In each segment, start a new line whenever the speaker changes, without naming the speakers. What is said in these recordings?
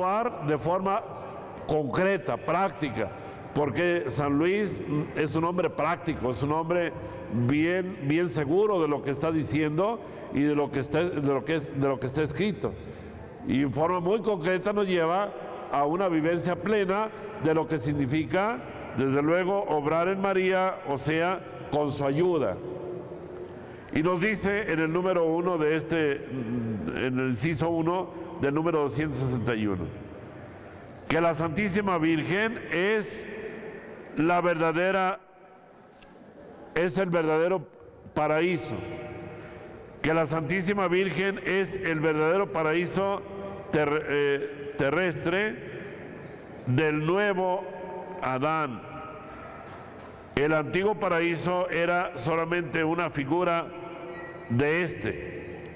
actuar de forma concreta, práctica, porque San Luis es un hombre práctico, es un hombre bien seguro de lo que está diciendo y de lo que está escrito. Y en forma muy concreta nos lleva a una vivencia plena de lo que significa, desde luego, obrar en María, o sea, con su ayuda. Y nos dice en el número 1 en el inciso 1 del número 261, que la Santísima Virgen es el verdadero paraíso, que la Santísima Virgen es el verdadero paraíso terrestre del nuevo Adán. El antiguo paraíso era solamente una figura de este.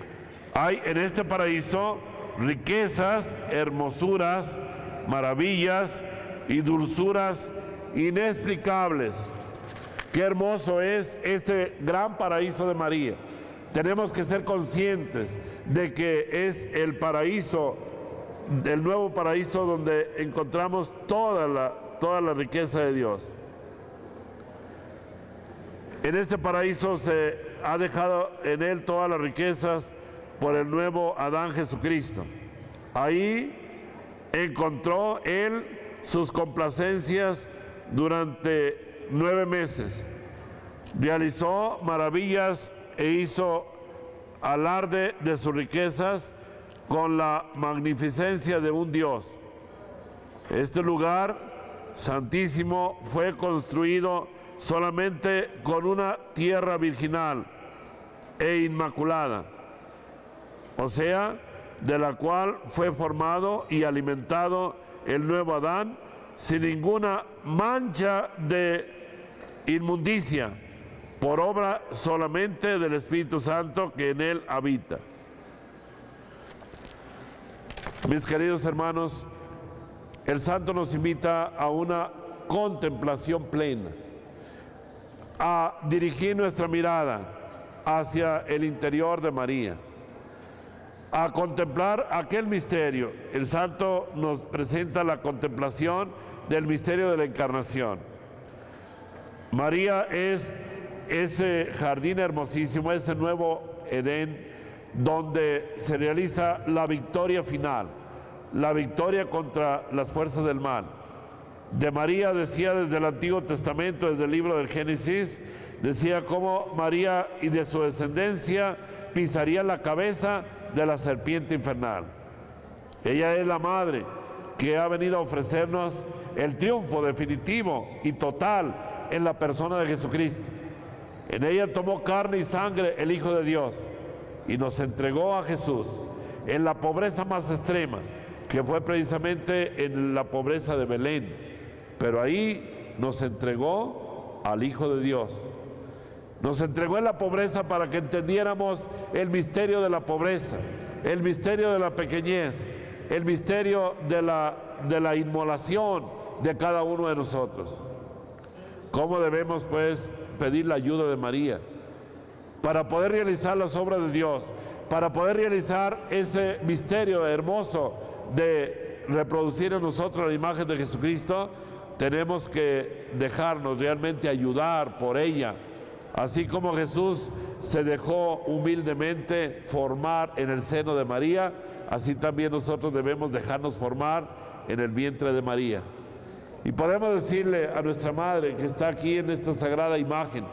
Hay en este paraíso riquezas, hermosuras, maravillas y dulzuras inexplicables. Qué hermoso es este gran paraíso de María. Tenemos que ser conscientes de que es el paraíso, el nuevo paraíso, donde encontramos toda la riqueza de Dios. En este paraíso se ha dejado en él todas las riquezas por el nuevo Adán Jesucristo. Ahí encontró él sus complacencias durante 9 meses. Realizó maravillas e hizo alarde de sus riquezas con la magnificencia de un Dios. Este lugar santísimo fue construido solamente con una tierra virginal e inmaculada, o sea, de la cual fue formado y alimentado el nuevo Adán sin ninguna mancha de inmundicia, por obra solamente del Espíritu Santo que en él habita. Mis queridos hermanos, el santo nos invita a una contemplación plena, a dirigir nuestra mirada hacia el interior de María, a contemplar aquel misterio. El santo nos presenta la contemplación del misterio de la encarnación. María es ese jardín hermosísimo, ese nuevo Edén, donde se realiza la victoria final, la victoria contra las fuerzas del mal. De María decía desde el Antiguo Testamento, desde el libro del Génesis, decía cómo María y de su descendencia pisaría la cabeza de la serpiente infernal. Ella es la madre que ha venido a ofrecernos el triunfo definitivo y total en la persona de Jesucristo. En ella tomó carne y sangre el Hijo de Dios y nos entregó a Jesús en la pobreza más extrema, que fue precisamente en la pobreza de Belén. Pero ahí nos entregó al Hijo de Dios. Nos entregó en la pobreza para que entendiéramos el misterio de la pobreza, el misterio de la pequeñez, el misterio de la inmolación de cada uno de nosotros. ¿Cómo debemos, pues, pedir la ayuda de María para poder realizar las obras de Dios, para poder realizar ese misterio hermoso de reproducir en nosotros la imagen de Jesucristo? Tenemos que dejarnos realmente ayudar por ella. Así como Jesús se dejó humildemente formar en el seno de María, así también nosotros debemos dejarnos formar en el vientre de María. Y podemos decirle a nuestra Madre que está aquí en esta sagrada imagen,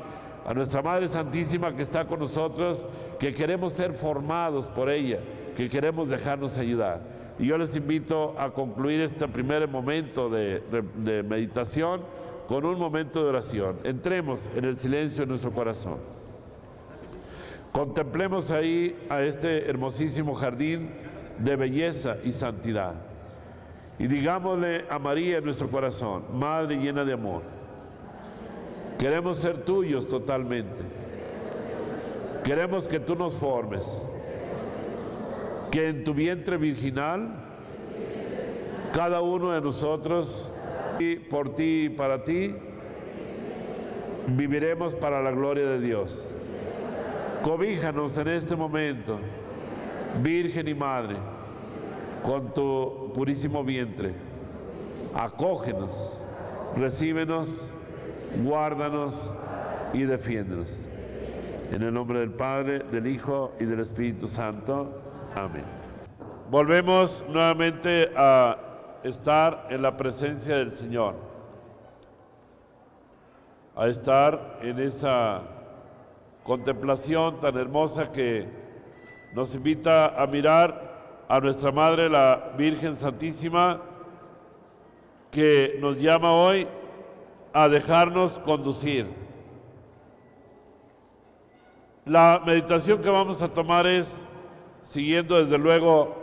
a nuestra Madre Santísima que está con nosotros, que queremos ser formados por ella, que queremos dejarnos ayudar. Y yo les invito a concluir este primer momento de meditación con un momento de oración. Entremos en el silencio de nuestro corazón. Contemplemos ahí a este hermosísimo jardín de belleza y santidad. Y digámosle a María en nuestro corazón: Madre llena de amor, queremos ser tuyos totalmente. Queremos que tú nos formes, que en tu vientre virginal cada uno de nosotros, y por ti y para ti, viviremos para la gloria de Dios. Cobíjanos en este momento, Virgen y Madre, con tu purísimo vientre. Acógenos, recíbenos, guárdanos y defiéndenos. En el nombre del Padre, del Hijo y del Espíritu Santo. Amén. Volvemos nuevamente a estar en la presencia del Señor, a estar en esa contemplación tan hermosa que nos invita a mirar a nuestra Madre, la Virgen Santísima, que nos llama hoy a dejarnos conducir. La meditación que vamos a tomar es, siguiendo desde luego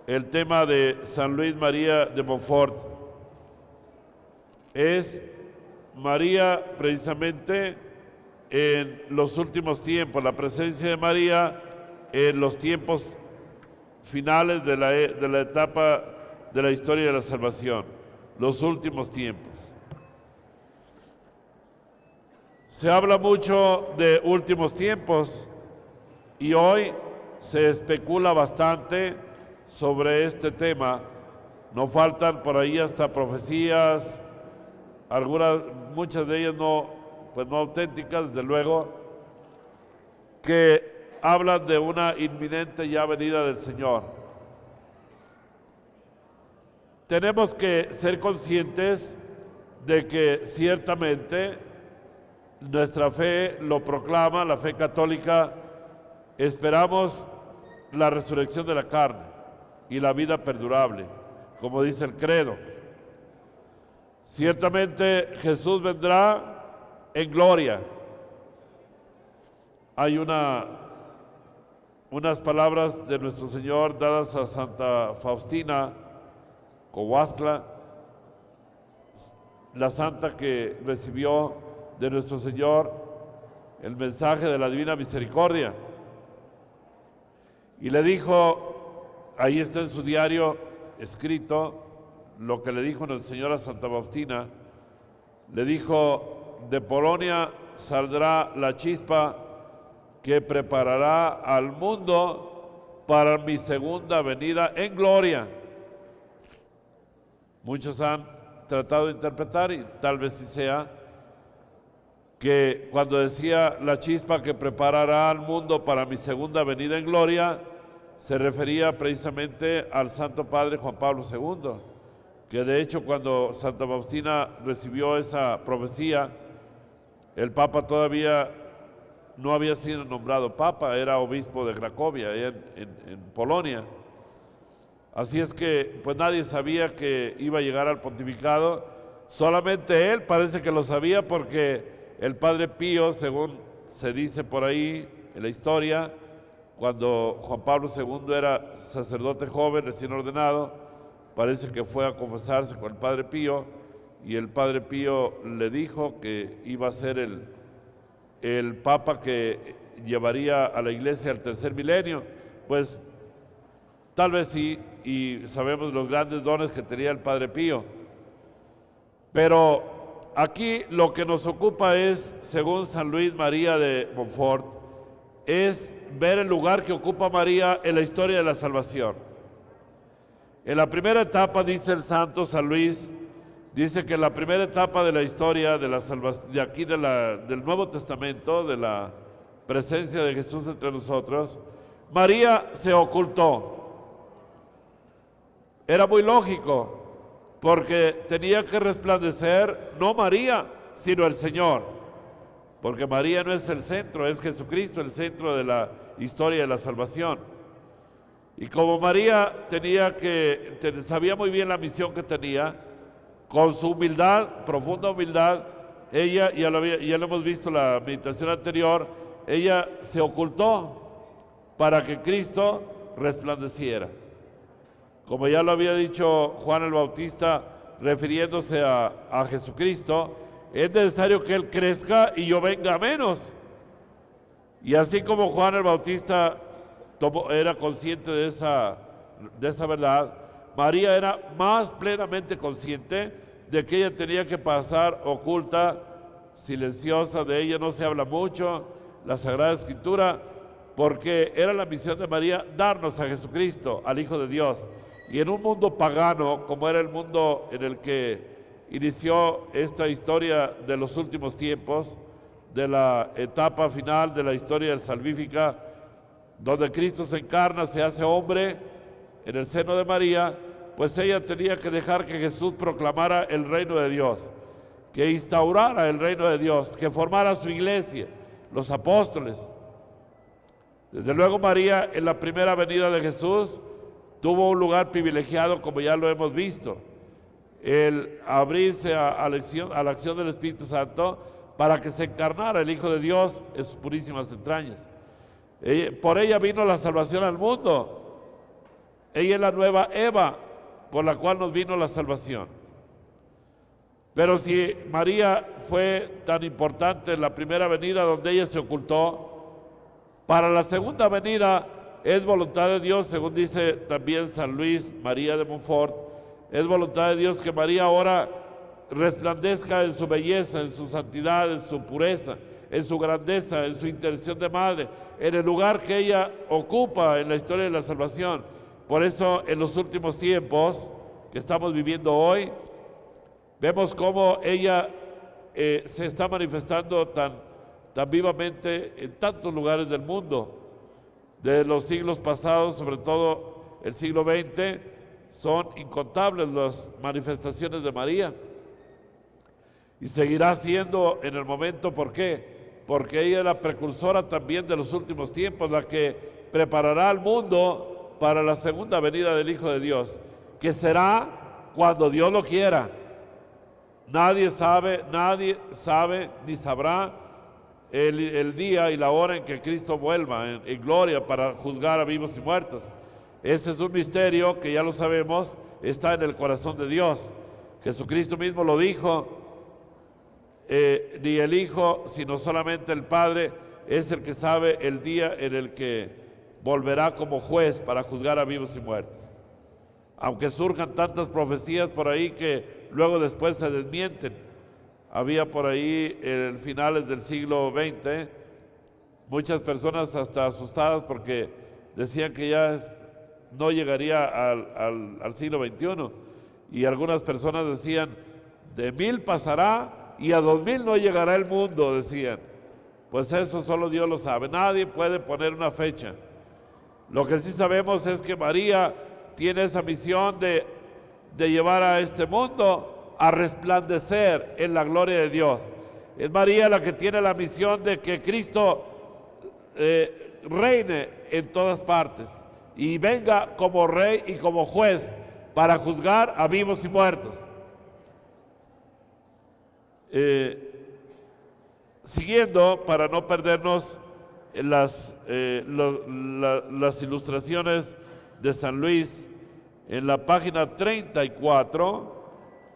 el tema de San Luis María de Montfort, es María precisamente en los últimos tiempos, la presencia de María en los tiempos finales de la etapa de la historia de la salvación, los últimos tiempos. Se habla mucho de últimos tiempos y hoy se especula bastante sobre este tema. No faltan por ahí hasta profecías, muchas de ellas no auténticas, desde luego, que hablan de una inminente ya venida del Señor. Tenemos que ser conscientes de que ciertamente nuestra fe lo proclama, la fe católica. Esperamos la resurrección de la carne y la vida perdurable, como dice el credo. Ciertamente Jesús vendrá en gloria. Hay unas palabras de nuestro Señor dadas a Santa Faustina Kowalska, la santa que recibió de nuestro Señor el mensaje de la Divina Misericordia. Y le dijo, ahí está en su diario escrito, lo que le dijo el Señor a Santa Faustina. Le dijo: de Polonia saldrá la chispa que preparará al mundo para mi segunda venida en gloria. Muchos han tratado de interpretar, y tal vez sí sea, que cuando decía la chispa que preparará al mundo para mi segunda venida en gloria, se refería precisamente al Santo Padre Juan Pablo II, que de hecho cuando Santa Faustina recibió esa profecía, el Papa todavía no había sido nombrado Papa, era obispo de Cracovia, en Polonia. Así es que pues nadie sabía que iba a llegar al pontificado, solamente él parece que lo sabía, porque el Padre Pío, según se dice por ahí en la historia, cuando Juan Pablo II era sacerdote joven, recién ordenado, parece que fue a confesarse con el Padre Pío, y el Padre Pío le dijo que iba a ser el Papa que llevaría a la Iglesia al tercer milenio. Pues tal vez sí, y sabemos los grandes dones que tenía el Padre Pío. Pero aquí lo que nos ocupa es, según San Luis María de Montfort, es ver el lugar que ocupa María en la historia de la salvación. En la primera etapa, dice el santo San Luis, dice que en la primera etapa de la historia de la salvación, de aquí del Nuevo Testamento, de la presencia de Jesús entre nosotros, María se ocultó. Era muy lógico, porque tenía que resplandecer no María, sino el Señor. Porque María no es el centro, es Jesucristo el centro de la historia de la salvación. Y como María sabía muy bien la misión que tenía, con su humildad, profunda humildad, ella, ya lo hemos visto en la meditación anterior, ella se ocultó para que Cristo resplandeciera. Como ya lo había dicho Juan el Bautista, refiriéndose a Jesucristo, es necesario que Él crezca y yo venga menos. Y así como Juan el Bautista era consciente de esa verdad, María era más plenamente consciente de que ella tenía que pasar oculta, silenciosa. De ella no se habla mucho, la Sagrada Escritura, porque era la misión de María darnos a Jesucristo, al Hijo de Dios. Y en un mundo pagano, como era el mundo en el que inició esta historia de los últimos tiempos, de la etapa final de la historia salvífica, donde Cristo se encarna, se hace hombre en el seno de María, pues ella tenía que dejar que Jesús proclamara el reino de Dios, que instaurara el reino de Dios, que formara su iglesia, los apóstoles. Desde luego María, en la primera venida de Jesús, tuvo un lugar privilegiado, como ya lo hemos visto, el abrirse a la acción del Espíritu Santo para que se encarnara el Hijo de Dios en sus purísimas entrañas. Por ella vino la salvación al mundo. Ella es la nueva Eva, por la cual nos vino la salvación. Pero si María fue tan importante en la primera venida donde ella se ocultó, para la segunda venida es voluntad de Dios, según dice también San Luis María de Montfort, es voluntad de Dios que María ahora resplandezca en su belleza, en su santidad, en su pureza, en su grandeza, en su intención de madre, en el lugar que ella ocupa en la historia de la salvación. Por eso, en los últimos tiempos que estamos viviendo hoy, vemos cómo ella se está manifestando tan vivamente en tantos lugares del mundo. De los siglos pasados, sobre todo el siglo XX, son incontables las manifestaciones de María. Y seguirá siendo en el momento, ¿por qué? Porque ella es la precursora también de los últimos tiempos, la que preparará al mundo para la segunda venida del Hijo de Dios, que será cuando Dios lo quiera. Nadie sabe ni sabrá el día y la hora en que Cristo vuelva en gloria para juzgar a vivos y muertos. Ese es un misterio que ya lo sabemos, está en el corazón de Dios. Jesucristo mismo lo dijo, ni el Hijo, sino solamente el Padre es el que sabe el día en el que volverá como juez para juzgar a vivos y muertos. Aunque surjan tantas profecías por ahí que luego después se desmienten. Había por ahí en finales del siglo XX muchas personas hasta asustadas porque decían que ya no llegaría al siglo XXI. Y algunas personas decían, de 1000 pasará y a 2000 no llegará el mundo, decían. Pues eso solo Dios lo sabe. Nadie puede poner una fecha. Lo que sí sabemos es que María tiene esa misión de llevar a este mundo a resplandecer en la gloria de Dios. Es María la que tiene la misión de que Cristo reine en todas partes y venga como rey y como juez para juzgar a vivos y muertos. Siguiendo, para no perdernos las ilustraciones de San Luis, en la página 34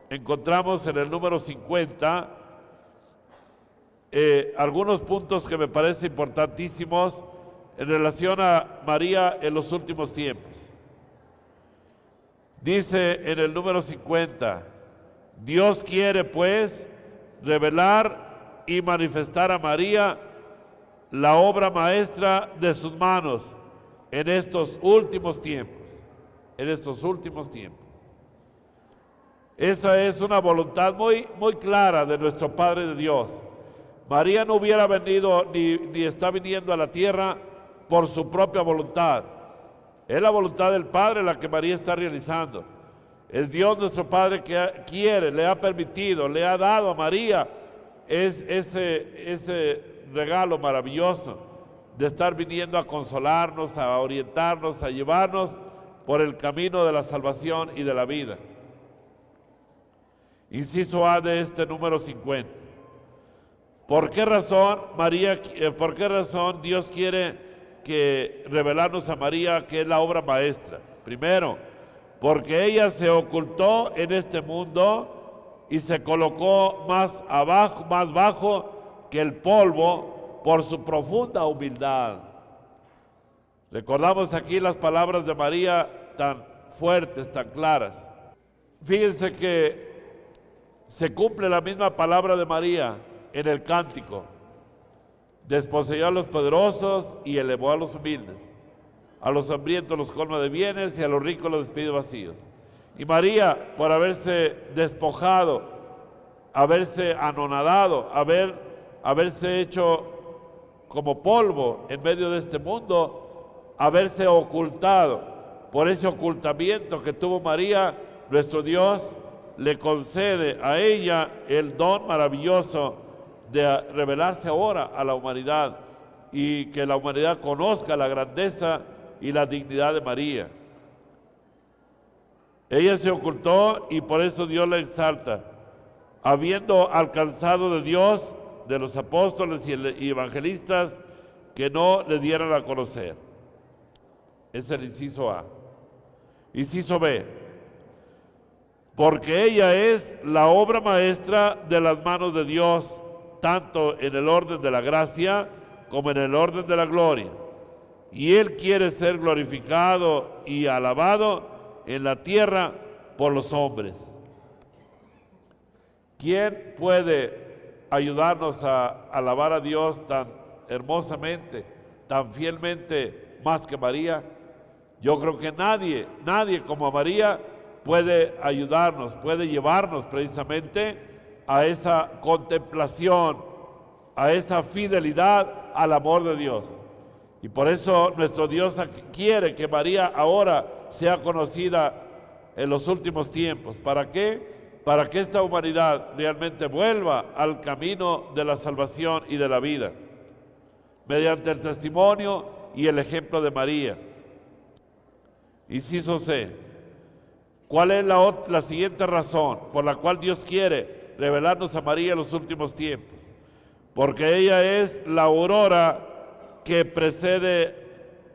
encontramos en el número 50 algunos puntos que me parecen importantísimos en relación a María en los últimos tiempos. Dice en el número 50, Dios quiere pues revelar y manifestar a María la obra maestra de sus manos en estos últimos tiempos. En estos últimos tiempos. Esa es una voluntad muy, muy clara de nuestro Padre de Dios. María no hubiera venido ni está viniendo a la tierra por su propia voluntad. Es la voluntad del Padre la que María está realizando. Es Dios nuestro Padre que quiere, le ha permitido, le ha dado a María ese regalo maravilloso de estar viniendo a consolarnos, a orientarnos, a llevarnos por el camino de la salvación y de la vida. Inciso A de este número 50. ¿Por qué razón Dios quiere revelarnos a María que es la obra maestra? Primero, porque ella se ocultó en este mundo y se colocó más bajo que el polvo por su profunda humildad. Recordamos aquí las palabras de María tan fuertes, tan claras. Fíjense que se cumple la misma palabra de María en el cántico. Desposeyó a los poderosos y elevó a los humildes. a los hambrientos los colma de bienes y a los ricos los despide vacíos. Y María, por haberse despojado, haberse anonadado, haberse hecho como polvo en medio de este mundo, haberse ocultado, por ese ocultamiento que tuvo María, nuestro Dios le concede a ella el don maravilloso de revelarse ahora a la humanidad y que la humanidad conozca la grandeza y la dignidad de María. Ella se ocultó y por eso Dios la exalta, habiendo alcanzado de Dios, de los apóstoles y evangelistas, que no le dieran a conocer. Es el inciso A. Inciso B. Porque ella es la obra maestra de las manos de Dios, tanto en el orden de la gracia como en el orden de la gloria. Y Él quiere ser glorificado y alabado en la tierra por los hombres. ¿Quién puede ayudarnos a alabar a Dios tan hermosamente, tan fielmente, más que María? Yo creo que nadie como María puede ayudarnos, puede llevarnos precisamente a esa contemplación, a esa fidelidad al amor de Dios. Y por eso nuestro Dios quiere que María ahora sea conocida en los últimos tiempos. ¿Para qué? Para que esta humanidad realmente vuelva al camino de la salvación y de la vida, mediante el testimonio y el ejemplo de María. Inciso C. ¿Cuál es la siguiente razón por la cual Dios quiere revelarnos a María en los últimos tiempos? Porque ella es la aurora que precede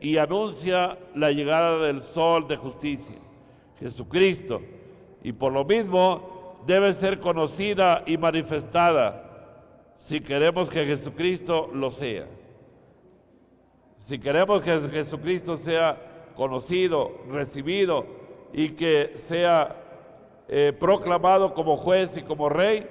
y anuncia la llegada del sol de justicia, Jesucristo, y por lo mismo debe ser conocida y manifestada si queremos que Jesucristo lo sea. Si queremos que Jesucristo sea conocido, recibido y que sea proclamado como juez y como rey,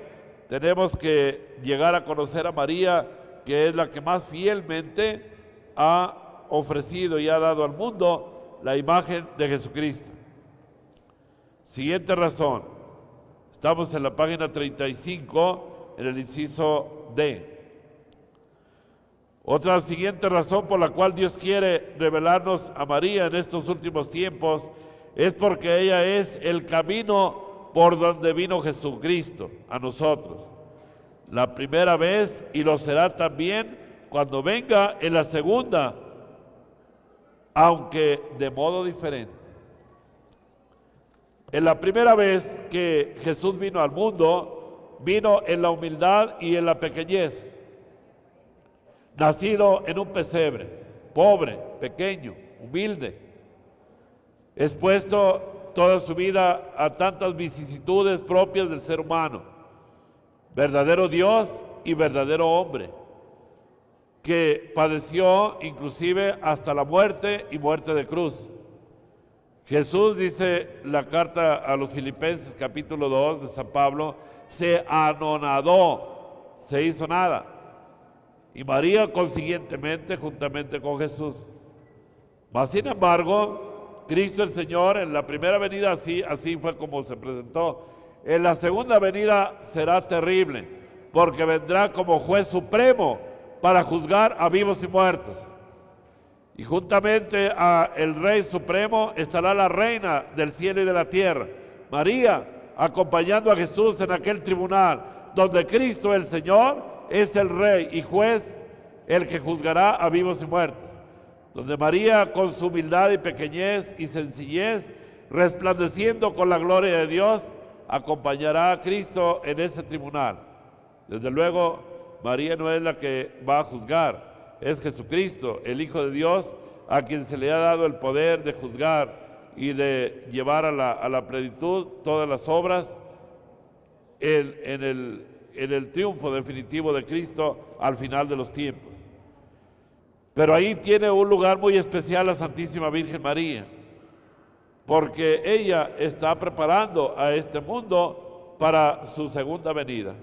tenemos que llegar a conocer a María, que es la que más fielmente ha ofrecido y ha dado al mundo la imagen de Jesucristo. Siguiente razón. Estamos en la página 35, en el inciso D. Otra siguiente razón por la cual Dios quiere revelarnos a María en estos últimos tiempos es porque ella es el camino por donde vino Jesucristo a nosotros. La primera vez y lo será también cuando venga en la segunda, aunque de modo diferente. En la primera vez que Jesús vino al mundo, vino en la humildad y en la pequeñez. Nacido en un pesebre, pobre, pequeño, humilde, expuesto toda su vida a tantas vicisitudes propias del ser humano, verdadero Dios y verdadero hombre, que padeció inclusive hasta la muerte y muerte de cruz. Jesús, dice la carta a los Filipenses capítulo 2 de San Pablo, se anonadó, se hizo nada. Y María consiguientemente juntamente con Jesús. Mas sin embargo, Cristo el Señor en la primera venida así fue como se presentó. En la segunda venida será terrible, porque vendrá como juez supremo para juzgar a vivos y muertos. Y juntamente a el Rey Supremo estará la Reina del cielo y de la tierra, María, acompañando a Jesús en aquel tribunal, donde Cristo el Señor es el Rey y juez, el que juzgará a vivos y muertos. Donde María, con su humildad y pequeñez y sencillez, resplandeciendo con la gloria de Dios, acompañará a Cristo en ese tribunal. Desde luego, María no es la que va a juzgar, es Jesucristo, el Hijo de Dios, a quien se le ha dado el poder de juzgar y de llevar a la plenitud todas las obras en el triunfo definitivo de Cristo al final de los tiempos. Pero ahí tiene un lugar muy especial la Santísima Virgen María, porque ella está preparando a este mundo para su segunda venida.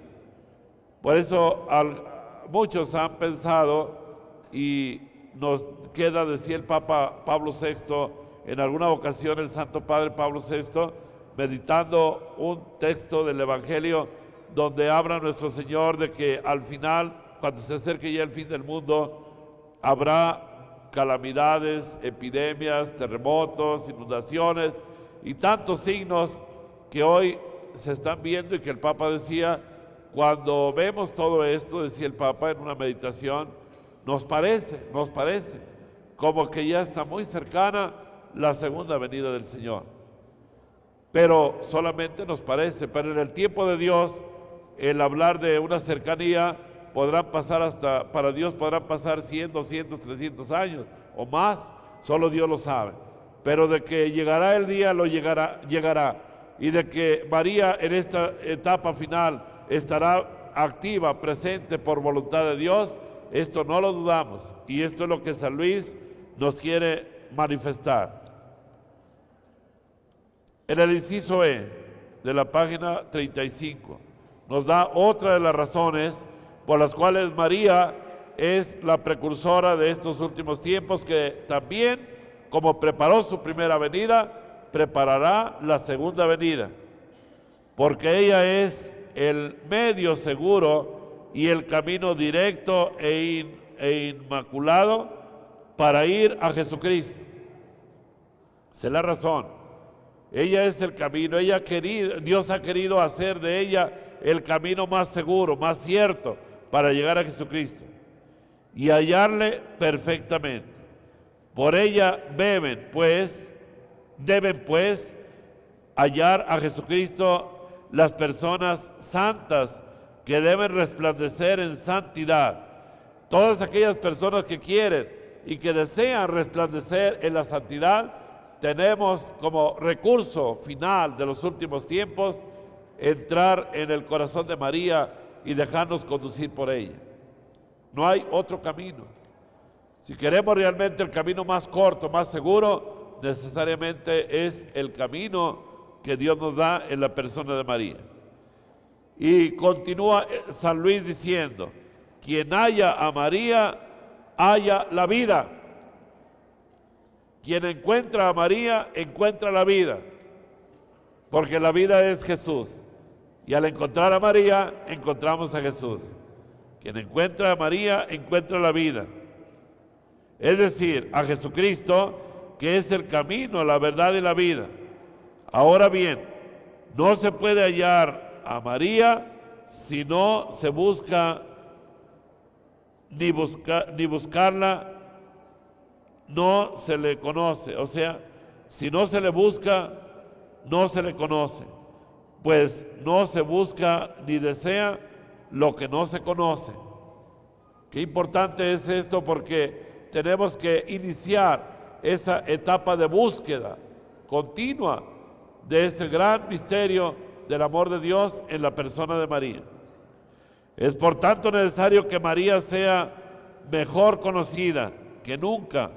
Por eso muchos han pensado, y nos queda, decía el Papa Pablo VI, en alguna ocasión el Santo Padre Pablo VI, meditando un texto del Evangelio donde habla nuestro Señor de que al final, cuando se acerque ya el fin del mundo, habrá calamidades, epidemias, terremotos, inundaciones y tantos signos que hoy se están viendo, y que el Papa decía, cuando vemos todo esto, decía el Papa en una meditación, nos parece como que ya está muy cercana la segunda venida del Señor. Pero solamente nos parece, pero en el tiempo de Dios, el hablar de una cercanía, para Dios podrán pasar 100, 200, 300 años o más, solo Dios lo sabe. Pero de que llegará el día, llegará. Y de que María en esta etapa final estará activa, presente por voluntad de Dios, esto no lo dudamos. Y esto es lo que San Luis nos quiere manifestar. En el inciso E de la página 35 nos da otra de las razones por las cuales María es la precursora de estos últimos tiempos, que también, como preparó su primera venida, preparará la segunda venida, porque ella es el medio seguro y el camino directo e inmaculado para ir a Jesucristo. Esa es la razón. Ella es el camino. Dios ha querido hacer de ella el camino más seguro, más cierto para llegar a Jesucristo y hallarle perfectamente. Por ella deben pues hallar a Jesucristo las personas santas que deben resplandecer en santidad. Todas aquellas personas que quieren y que desean resplandecer en la santidad, tenemos como recurso final de los últimos tiempos entrar en el corazón de María y dejarnos conducir por ella. No hay otro camino. Si queremos realmente el camino más corto, más seguro, necesariamente es el camino que Dios nos da en la persona de María. Y continúa San Luis diciendo, quien halla a María, halla la vida. Quien encuentra a María, encuentra la vida, porque la vida es Jesús. Y al encontrar a María, encontramos a Jesús. Quien encuentra a María, encuentra la vida. Es decir, a Jesucristo, que es el camino, la verdad y la vida. Ahora bien, no se puede hallar a María si no se busca, ni buscarla, no se le conoce. O sea, si no se le busca, no se le conoce. Pues no se busca ni desea lo que no se conoce. Qué importante es esto, porque tenemos que iniciar esa etapa de búsqueda continua de ese gran misterio del amor de Dios en la persona de María. Es por tanto necesario que María sea mejor conocida que nunca,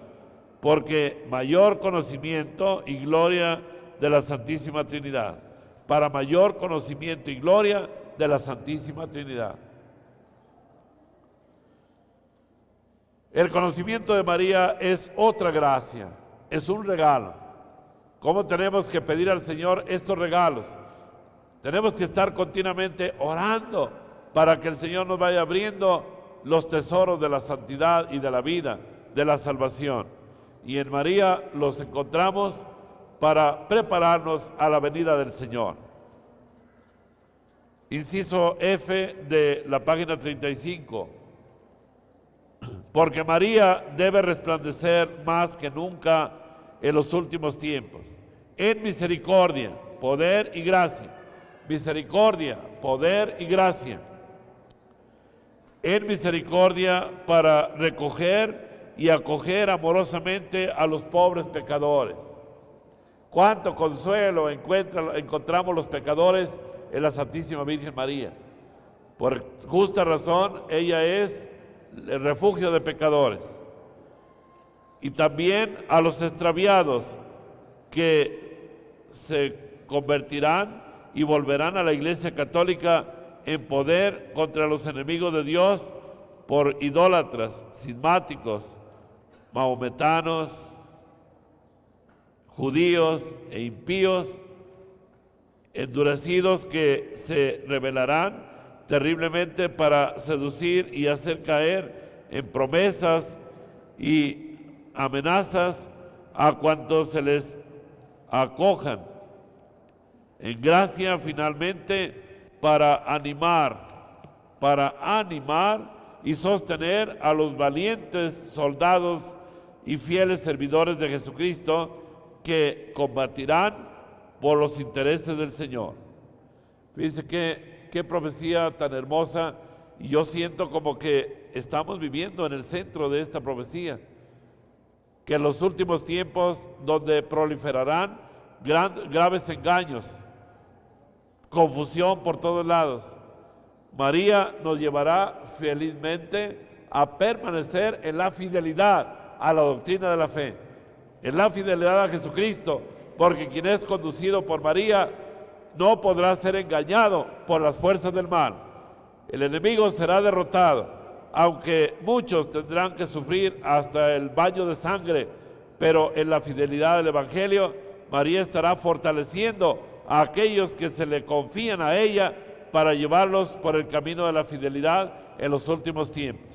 porque mayor conocimiento y gloria de la Santísima Trinidad, para mayor conocimiento y gloria de la Santísima Trinidad. El conocimiento de María es otra gracia, es un regalo. ¿Cómo tenemos que pedir al Señor estos regalos? Tenemos que estar continuamente orando para que el Señor nos vaya abriendo los tesoros de la santidad y de la vida, de la salvación. Y en María los encontramos para prepararnos a la venida del Señor. Inciso F de la página 35. Porque María debe resplandecer más que nunca en los últimos tiempos, en misericordia, poder y gracia. Misericordia, poder y gracia. En misericordia para recoger y acoger amorosamente a los pobres pecadores. Cuánto consuelo encontramos los pecadores en la Santísima Virgen María. Por justa razón, ella es el refugio de pecadores. Y también a los extraviados que se convertirán y volverán a la Iglesia Católica en poder contra los enemigos de Dios por idólatras, cismáticos, mahometanos, judíos e impíos, endurecidos que se rebelarán terriblemente para seducir y hacer caer en promesas y amenazas a cuantos se les acojan. En gracia, finalmente, para animar y sostener a los valientes soldados y fieles servidores de Jesucristo que combatirán por los intereses del Señor. Fíjense qué profecía tan hermosa, y yo siento como que estamos viviendo en el centro de esta profecía, que en los últimos tiempos donde proliferarán graves engaños, confusión por todos lados, María nos llevará felizmente a permanecer en la fidelidad a la doctrina de la fe, en la fidelidad a Jesucristo, porque quien es conducido por María no podrá ser engañado por las fuerzas del mal. El enemigo será derrotado, aunque muchos tendrán que sufrir hasta el baño de sangre, pero en la fidelidad del Evangelio, María estará fortaleciendo a aquellos que se le confían a ella para llevarlos por el camino de la fidelidad en los últimos tiempos.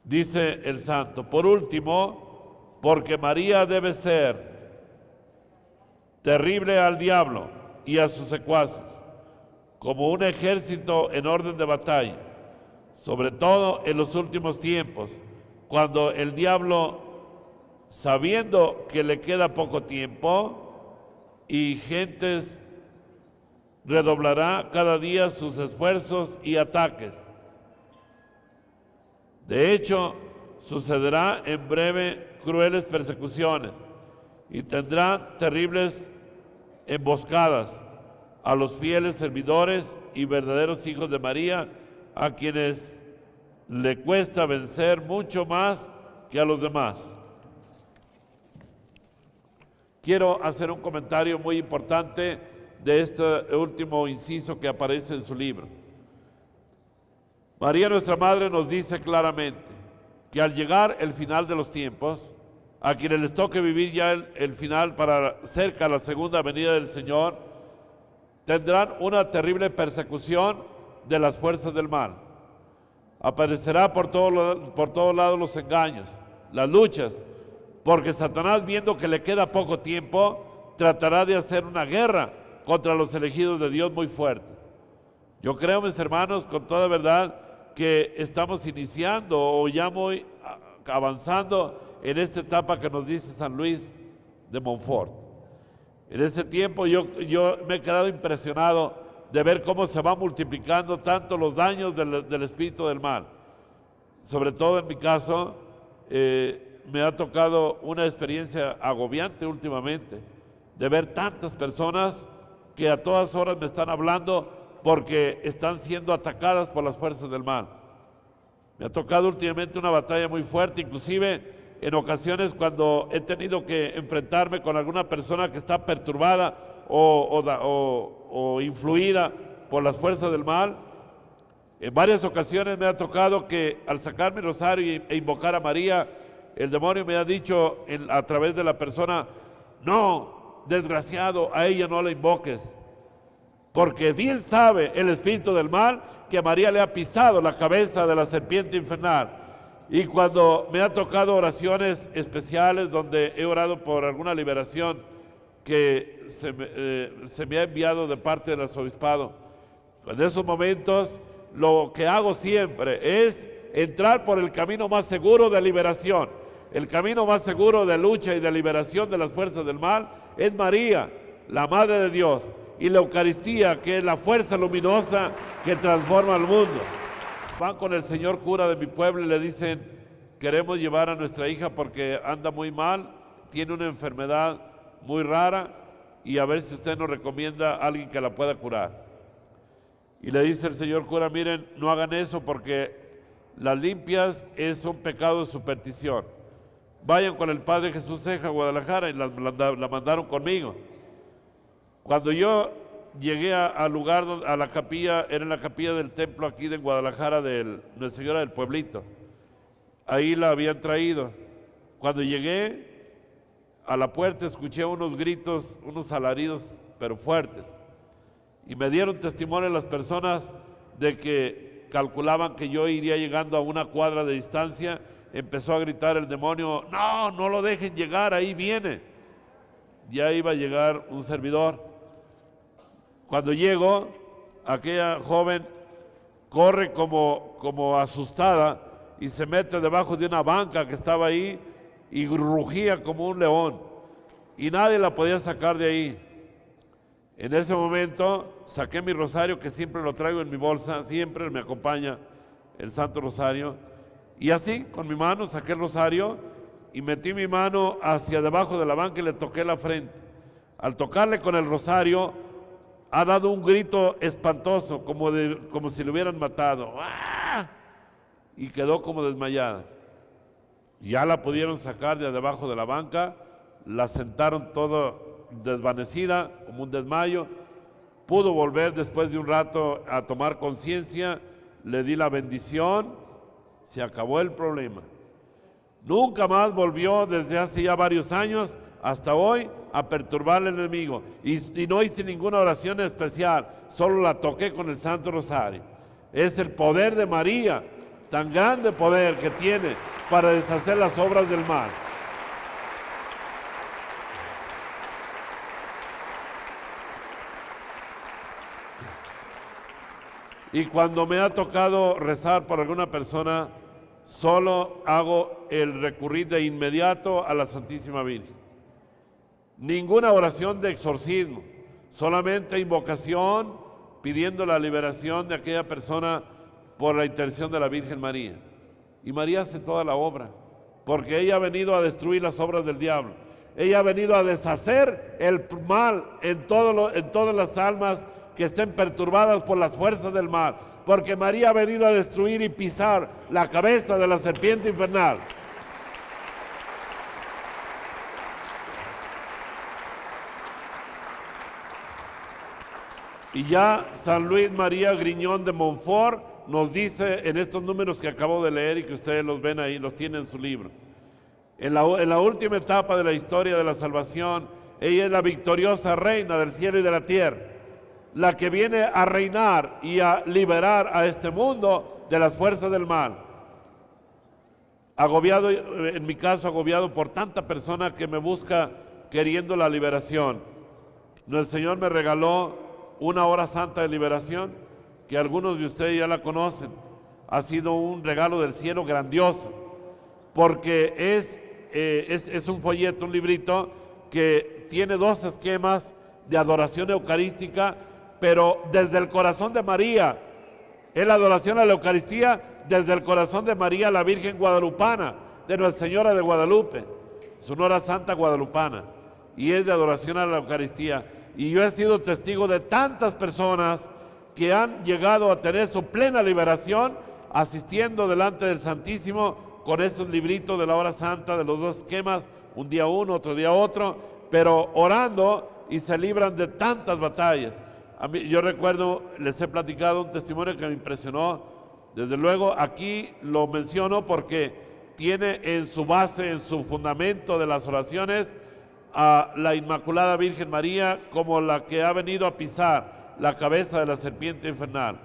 Dice el santo, por último, porque María debe ser terrible al diablo y a sus secuaces, como un ejército en orden de batalla, sobre todo en los últimos tiempos, cuando el diablo, sabiendo que le queda poco tiempo y gentes, redoblará cada día sus esfuerzos y ataques. De hecho, sucederá en breve crueles persecuciones y tendrán terribles emboscadas a los fieles servidores y verdaderos hijos de María, a quienes le cuesta vencer mucho más que a los demás. Quiero hacer un comentario muy importante de este último inciso que aparece en su libro. María, nuestra Madre, nos dice claramente que al llegar el final de los tiempos, a quienes les toque vivir ya el final para cerca de la segunda venida del Señor, tendrán una terrible persecución de las fuerzas del mal. Aparecerá por todos lados los engaños, las luchas, porque Satanás, viendo que le queda poco tiempo, tratará de hacer una guerra contra los elegidos de Dios muy fuerte. Yo creo, mis hermanos, con toda verdad, que estamos iniciando o ya muy avanzando en esta etapa que nos dice San Luis de Montfort. En ese tiempo yo me he quedado impresionado de ver cómo se va multiplicando tanto los daños del espíritu del mal. Sobre todo en mi caso, me ha tocado una experiencia agobiante últimamente, de ver tantas personas que a todas horas me están hablando porque están siendo atacadas por las fuerzas del mal. Me ha tocado últimamente una batalla muy fuerte, inclusive en ocasiones cuando he tenido que enfrentarme con alguna persona que está perturbada o influida por las fuerzas del mal. En varias ocasiones me ha tocado que al sacar mi rosario e invocar a María, el demonio me ha dicho a través de la persona: no, desgraciado, a ella no la invoques, porque bien sabe el espíritu del mal que María le ha pisado la cabeza de la serpiente infernal. Y cuando me ha tocado oraciones especiales donde he orado por alguna liberación que se me ha enviado de parte del arzobispado, en esos momentos lo que hago siempre es entrar por el camino más seguro de liberación. El camino más seguro de lucha y de liberación de las fuerzas del mal es María, la Madre de Dios, y la Eucaristía, que es la fuerza luminosa que transforma al mundo. Van con el señor cura de mi pueblo y le dicen: queremos llevar a nuestra hija porque anda muy mal, tiene una enfermedad muy rara, y a ver si usted nos recomienda a alguien que la pueda curar. Y le dice el señor cura: miren, no hagan eso porque las limpias es un pecado de superstición. Vayan con el Padre Jesús Ceja a Guadalajara, y la mandaron conmigo. Cuando yo llegué al lugar, a la capilla, era en la capilla del templo aquí de Guadalajara, de Nuestra Señora del Pueblito. ahí la habían traído. Cuando llegué a la puerta escuché unos gritos, unos alaridos, pero fuertes. Y me dieron testimonio las personas de que calculaban que yo iría llegando a una cuadra de distancia. Empezó a gritar el demonio: no, no lo dejen llegar, ahí viene. Ya iba a llegar un servidor. Cuando llego, aquella joven corre como asustada y se mete debajo de una banca que estaba ahí y rugía como un león. Y nadie la podía sacar de ahí. En ese momento saqué mi rosario, que siempre lo traigo en mi bolsa, siempre me acompaña el Santo Rosario. Y así, con mi mano, saqué el rosario y metí mi mano hacia debajo de la banca y le toqué la frente. Al tocarle con el rosario, ha dado un grito espantoso, como si le hubieran matado. ¡Ah! Y quedó como desmayada. Ya la pudieron sacar de debajo de la banca, la sentaron todo desvanecida, como un desmayo. Pudo volver después de un rato a tomar conciencia, le di la bendición, se acabó el problema. Nunca más volvió desde hace ya varios años hasta hoy a perturbar al enemigo. Y no hice ninguna oración especial, solo la toqué con el Santo Rosario. Es el poder de María, tan grande poder que tiene para deshacer las obras del mal. Y cuando me ha tocado rezar por alguna persona, solo hago el recurrir de inmediato a la Santísima Virgen. Ninguna oración de exorcismo, solamente invocación pidiendo la liberación de aquella persona por la intercesión de la Virgen María. Y María hace toda la obra, porque ella ha venido a destruir las obras del diablo. Ella ha venido a deshacer el mal en todas las almas que estén perturbadas por las fuerzas del mal, porque María ha venido a destruir y pisar la cabeza de la serpiente infernal. Y ya San Luis María Griñón de Montfort nos dice en estos números que acabo de leer y que ustedes los ven ahí, los tienen en su libro. En la última etapa de la historia de la salvación, ella es la victoriosa reina del cielo y de la tierra, la que viene a reinar y a liberar a este mundo de las fuerzas del mal. Agobiado, en mi caso, agobiado por tanta persona que me busca queriendo la liberación. El Señor me regaló una hora santa de liberación, que algunos de ustedes ya la conocen. Ha sido un regalo del cielo grandioso, porque es un folleto, un librito que tiene 2 esquemas de adoración eucarística, pero desde el corazón de María. Es la adoración a la Eucaristía desde el corazón de María, la Virgen Guadalupana, de Nuestra Señora de Guadalupe, su hora santa guadalupana, y es de adoración a la Eucaristía. Y yo he sido testigo de tantas personas que han llegado a tener su plena liberación asistiendo delante del Santísimo con esos libritos de la hora santa, de los 2 esquemas, un día uno, otro día otro, pero orando, y se libran de tantas batallas. Yo recuerdo, les he platicado un testimonio que me impresionó. Desde luego aquí lo menciono porque tiene en su base, en su fundamento de las oraciones, a la Inmaculada Virgen María como la que ha venido a pisar la cabeza de la serpiente infernal.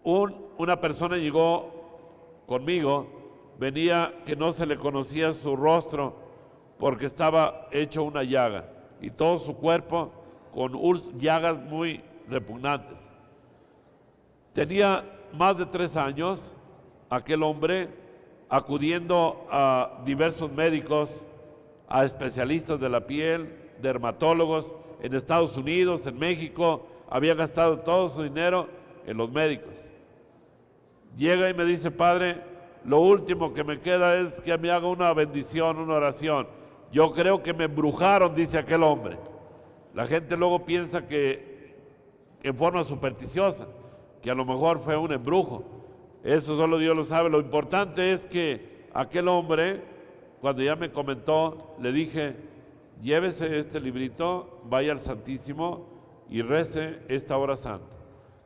Una persona llegó conmigo, venía que no se le conocía su rostro porque estaba hecho una llaga y todo su cuerpo con llagas muy repugnantes. Tenía más de 3 años aquel hombre acudiendo a diversos médicos, a especialistas de la piel, dermatólogos, en Estados Unidos, en México. Había gastado todo su dinero en los médicos. Llega y me dice: padre, lo último que me queda es que me haga una bendición, una oración. Yo creo que me embrujaron, dice aquel hombre. La gente luego piensa que en forma supersticiosa, que a lo mejor fue un embrujo. Eso solo Dios lo sabe. Lo importante es que aquel hombre, cuando ya me comentó, le dije: llévese este librito, vaya al Santísimo y rece esta hora santa.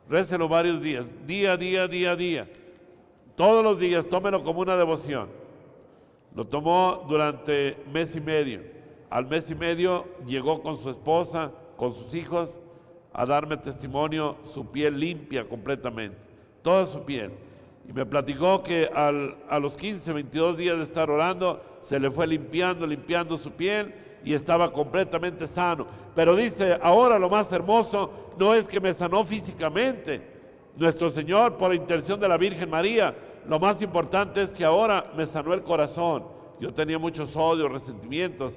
Récelo varios días, día a día, Todos los días, tómelo como una devoción. Lo tomó durante mes y medio. Al mes y medio llegó con su esposa, con sus hijos, a darme testimonio, su piel limpia completamente, toda su piel. Y me platicó que a los 15, 22 días de estar orando, se le fue limpiando su piel y estaba completamente sano. Pero dice, ahora lo más hermoso no es que me sanó físicamente, nuestro Señor, por intercesión de la Virgen María, lo más importante es que ahora me sanó el corazón. Yo tenía muchos odios, resentimientos.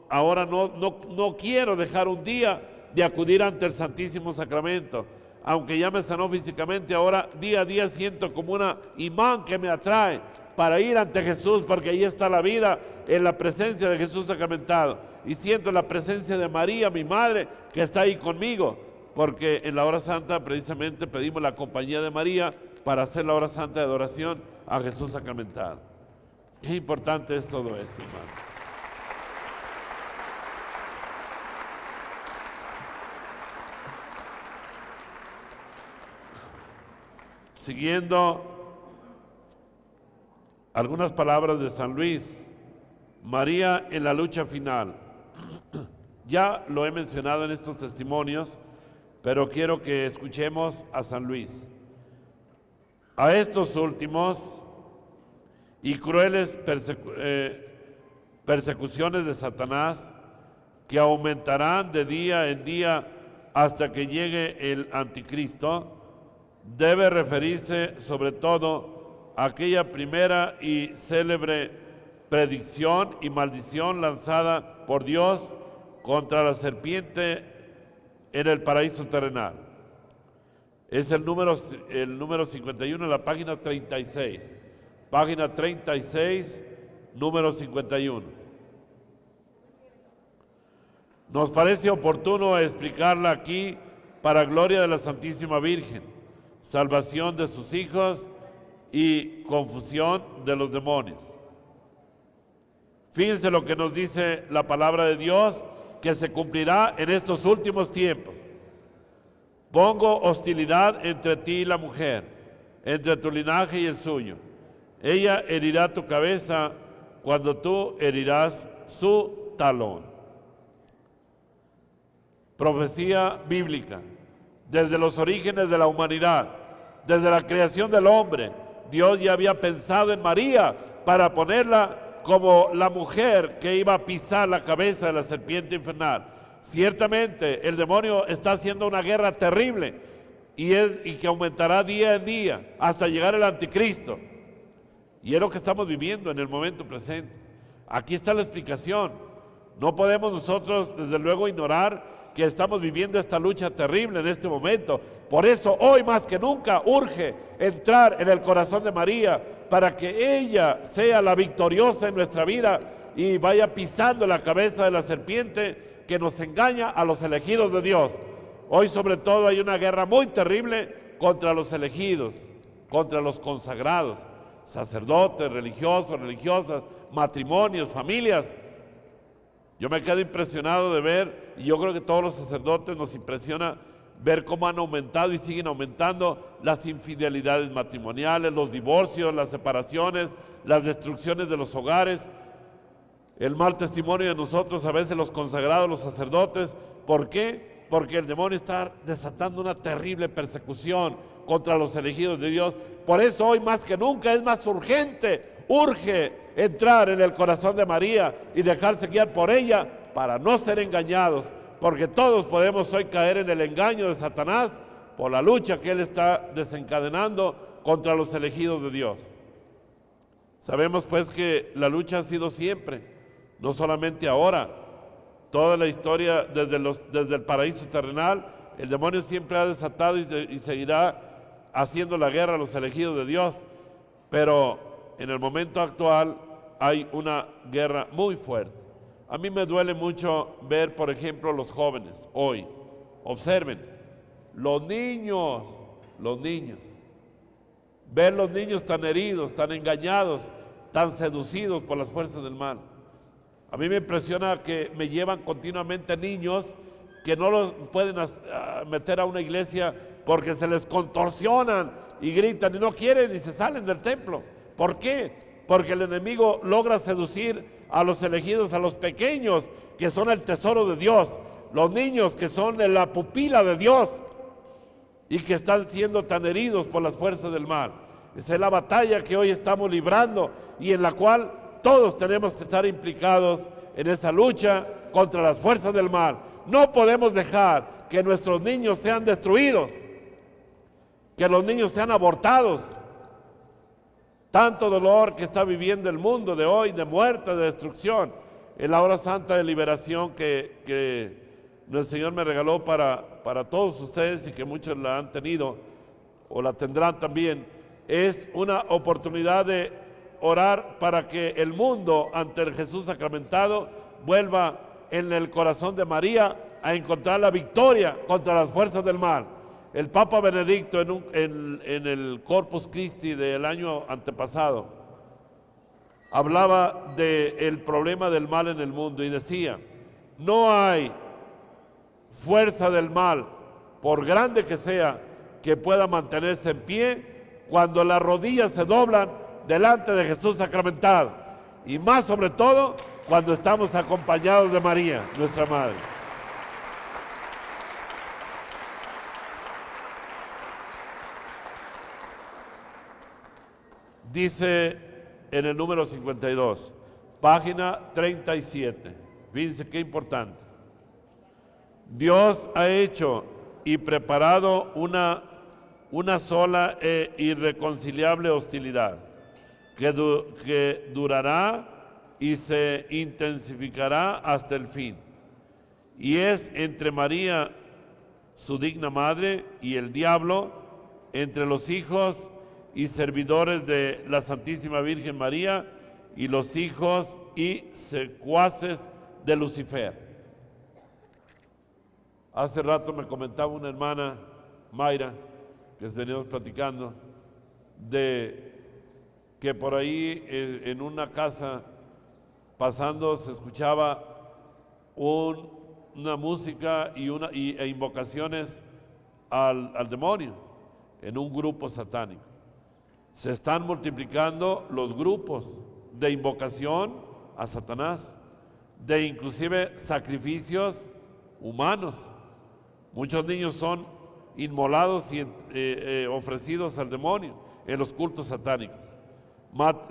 Ahora no quiero dejar un día de acudir ante el Santísimo Sacramento. Aunque ya me sanó físicamente, ahora día a día siento como una imán que me atrae para ir ante Jesús, porque ahí está la vida, en la presencia de Jesús sacramentado. Y siento la presencia de María, mi madre, que está ahí conmigo, porque en la hora santa precisamente pedimos la compañía de María para hacer la hora santa de adoración a Jesús sacramentado. Qué importante es todo esto, hermano. Siguiendo algunas palabras de San Luis, María en la lucha final. Ya lo he mencionado en estos testimonios, pero quiero que escuchemos a San Luis. A estos últimos y crueles persecuciones de Satanás, que aumentarán de día en día hasta que llegue el anticristo, debe referirse sobre todo a aquella primera y célebre predicción y maldición lanzada por Dios contra la serpiente en el paraíso terrenal. Es el número 51 en la página 36. Página 36, número 51. Nos parece oportuno explicarla aquí para gloria de la Santísima Virgen, salvación de sus hijos y confusión de los demonios. Fíjense lo que nos dice la palabra de Dios, que se cumplirá en estos últimos tiempos. Pongo hostilidad entre ti y la mujer, entre tu linaje y el suyo. Ella herirá tu cabeza cuando tú herirás su talón. Profecía bíblica. Desde los orígenes de la humanidad, desde la creación del hombre, Dios ya había pensado en María para ponerla como la mujer que iba a pisar la cabeza de la serpiente infernal. Ciertamente el demonio está haciendo una guerra terrible y que aumentará día en día hasta llegar el anticristo. Y es lo que estamos viviendo en el momento presente. Aquí está la explicación. No podemos nosotros, desde luego, ignorar que estamos viviendo esta lucha terrible en este momento. Por eso, hoy más que nunca, urge entrar en el corazón de María para que ella sea la victoriosa en nuestra vida y vaya pisando la cabeza de la serpiente que nos engaña a los elegidos de Dios. Hoy, sobre todo, hay una guerra muy terrible contra los elegidos, contra los consagrados, sacerdotes, religiosos, religiosas, matrimonios, familias. Yo me quedo impresionado de ver, y yo creo que todos los sacerdotes nos impresiona ver cómo han aumentado y siguen aumentando las infidelidades matrimoniales, los divorcios, las separaciones, las destrucciones de los hogares, el mal testimonio de nosotros, a veces los consagrados, los sacerdotes. ¿Por qué? Porque el demonio está desatando una terrible persecución contra los elegidos de Dios. Por eso hoy más que nunca es más urge entrar en el corazón de María y dejarse guiar por ella para no ser engañados, porque todos podemos hoy caer en el engaño de Satanás por la lucha que él está desencadenando contra los elegidos de Dios. Sabemos pues que la lucha ha sido siempre, no solamente ahora, toda la historia desde el paraíso terrenal, el demonio siempre ha desatado y seguirá haciendo la guerra a los elegidos de Dios, pero en el momento actual hay una guerra muy fuerte. A mí me duele mucho ver, por ejemplo, los jóvenes hoy. Observen, los niños, ver los niños tan heridos, tan engañados, tan seducidos por las fuerzas del mal. A mí me impresiona que me llevan continuamente niños que no los pueden meter a una iglesia porque se les contorsionan y gritan y no quieren y se salen del templo. ¿Por qué? Porque el enemigo logra seducir a los elegidos, a los pequeños, que son el tesoro de Dios, los niños que son la pupila de Dios y que están siendo tan heridos por las fuerzas del mal. Esa es la batalla que hoy estamos librando y en la cual todos tenemos que estar implicados en esa lucha contra las fuerzas del mal. No podemos dejar que nuestros niños sean destruidos, que los niños sean abortados. Tanto dolor que está viviendo el mundo de hoy, de muerte, de destrucción, en la hora santa de liberación que nuestro Señor me regaló para todos ustedes y que muchos la han tenido o la tendrán también, es una oportunidad de orar para que el mundo ante el Jesús sacramentado vuelva en el corazón de María a encontrar la victoria contra las fuerzas del mal. El Papa Benedicto en el Corpus Christi del año antepasado hablaba del problema del mal en el mundo y decía, no hay fuerza del mal, por grande que sea, que pueda mantenerse en pie cuando las rodillas se doblan delante de Jesús sacramentado, y más sobre todo cuando estamos acompañados de María, nuestra Madre. Dice en el número 52, página 37, fíjense qué importante. Dios ha hecho y preparado una sola e irreconciliable hostilidad que durará y se intensificará hasta el fin. Y es entre María, su digna madre, y el diablo, entre los hijos y servidores de la Santísima Virgen María y los hijos y secuaces de Lucifer. Hace rato me comentaba una hermana, Mayra, que venimos platicando, de que por ahí en una casa pasando se escuchaba una música e invocaciones al demonio en un grupo satánico. Se están multiplicando los grupos de invocación a Satanás, de inclusive sacrificios humanos. Muchos niños son inmolados y ofrecidos al demonio en los cultos satánicos.